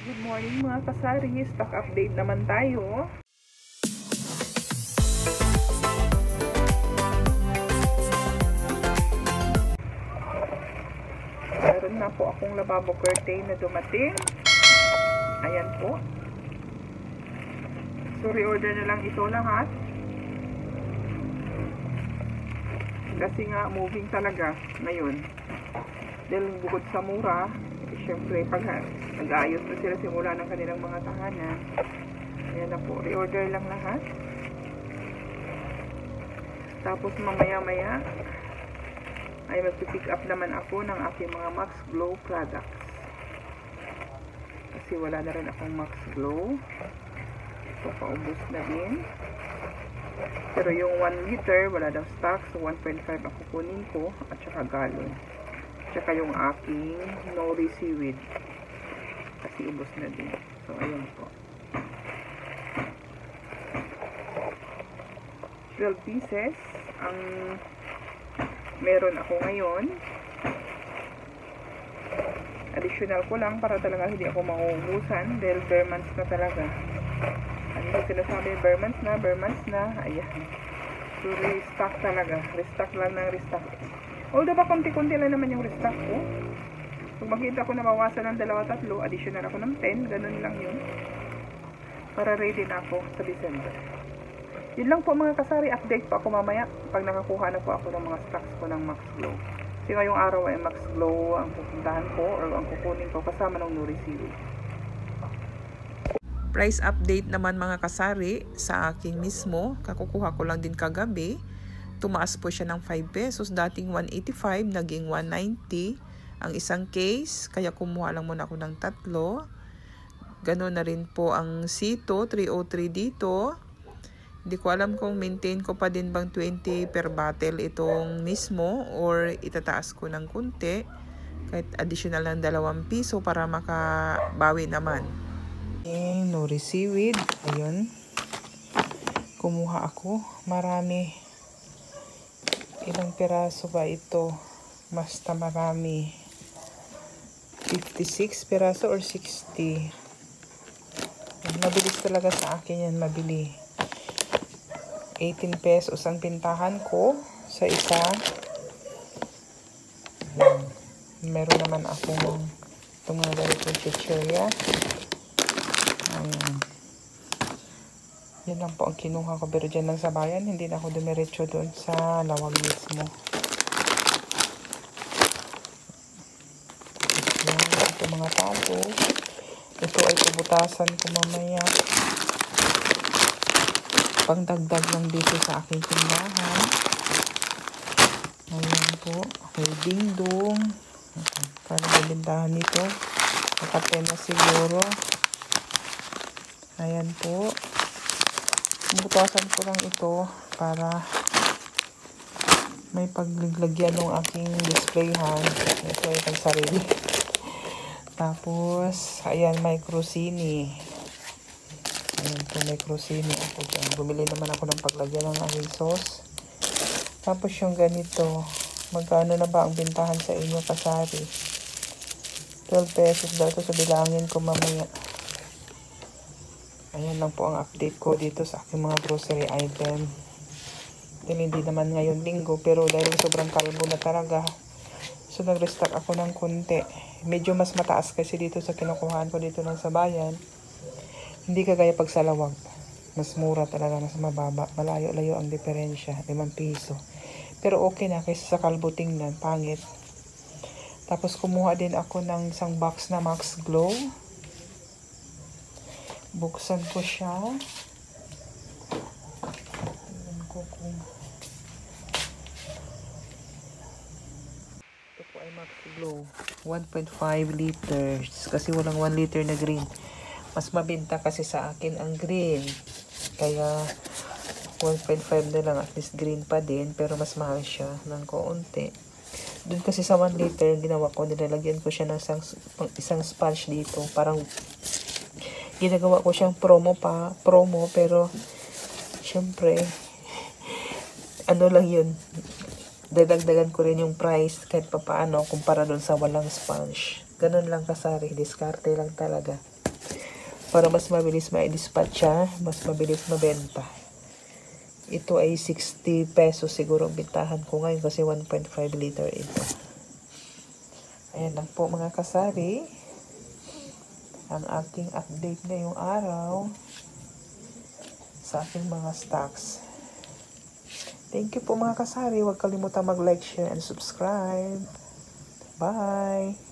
Good morning mga kasari, stock update naman tayo. Meron na po akong lababo curtain na dumating. Ayan po. So reorder na lang ito lahat. Kasi nga moving talaga ngayon. Dahil bukod sa mura, syempre pag nag-aayos na sila simula ng kanilang mga tahanan. Ayan na po, reorder lang lahat. Tapos mamaya-maya ay magpipick up naman ako ng aking mga Max Glow products. Kasi wala na rin akong Max Glow. Ito paubos na din. Pero yung 1 liter wala daw stock, so 1.5 ang kukunin ko at saka galon. Tsaka yung aking nori seaweed kasi ubos na din. So ayun po, 12 pieces ang meron ako ngayon. Additional ko lang para talaga hindi ako mauubusan dahil bare months na talaga. Ano yung sinasabi, bare months na, ayan. So restock talaga, restock lang ng restock. Although ba konti-konti lang naman yung restock ko. Kung makita ko na mawasan ng 2-3, additional ako ng 10, ganun lang yun. Para ready na ako sa December. Yun lang po mga kasari, update po ako mamaya pag nakakuha na po ako ng mga stocks ko ng Max Glow. Kasi ngayong araw ay Max Glow ang pupuntahan ko or ang kukunin ko kasama ng Nori Seaweed. Price update naman mga kasari sa aking mismo. Kakukuha ko lang din kagabi. Tumaas po siya ng 5 pesos. Dating 185, naging 190 ang isang case. Kaya kumuha lang muna ako ng 3. Ganun na rin po ang Sito, 303 dito. Hindi ko alam kung maintain ko pa din bang 20 per bottle itong mismo or itataas ko ng kunti. Kahit additional ng 2 piso para makabawi naman. Nori seaweed. Ayun. Kumuha ako. Marami. Ilang piraso ba ito? Basta marami. 56 piraso or 60. Mabilis talaga sa akin yan. Mabili. 18 pesos ang pintahan ko sa isa. Meron naman akong itong mga ganitong chichirya. Yan lang po ang kinuha ko. Pero dyan lang sa bayan, hindi na ako dumiretso doon sa lawag mismo. Yan, ito mga tapo. Ito ay pabutasan ko mamaya. Pangdagdag lang dito sa aking tindahan. Ayan po. May dingdong. Para magbintahan nito. Nakapena siguro. Ayan po. Butasan ko lang ito para may paglagyan ng aking displayhan. Ito ay pagsarili. Tapos, ayan, may crostini. Ayan po, may crostini ako dyan. Bumili naman ako ng paglagyan ng aking sauce. Tapos yung ganito, magkano na ba ang bintahan sa inyo kasari? 12 pesos daw ito, so bilangin ko mamaya. Ayan lang po ang update ko dito sa aking mga grocery item. Hindi naman ngayon linggo, pero dahil sobrang kalbo na talaga, so nag-restock ako ng konti. Medyo mas mataas kasi dito sa kinukuhaan ko dito ng sa bayan. Hindi kagaya pag sa lawag. Mas mura talaga, mas mababa. Malayo-layo ang diferensya, 5 piso. Pero okay na kasi sa kalbo tingnan, pangit. Tapos kumuha din ako ng isang box na Max Glow. Buksan ko siya. Tignan ko kung ito po ay Max Glow 1.5 liters kasi walang 1 liter na green. Mas mabenta kasi sa akin ang green, kaya 1.5 na lang, at least green pa din, pero mas mahal siya ng kaunti. Doon kasi sa 1 liter ginawa ko, nilalagyan ko siya ng isang sponge dito, parang ginagawa ko siyang promo, pero syempre ano lang yun, dadagdagan ko rin yung price kahit papaano kumpara doon sa walang sponge. Ganun lang kasari, diskarte lang talaga. para mas mabilis ma-dispatch siya, mas mabilis mabenta. Ito ay 60 pesos siguro ang bintahan ko ngayon kasi 1.5 liter ito. Ayan lang po mga kasari, ang aking update ngayong araw sa aking mga stocks. Thank you po mga kasari. Huwag kalimutan mag-like, share, and subscribe. Bye!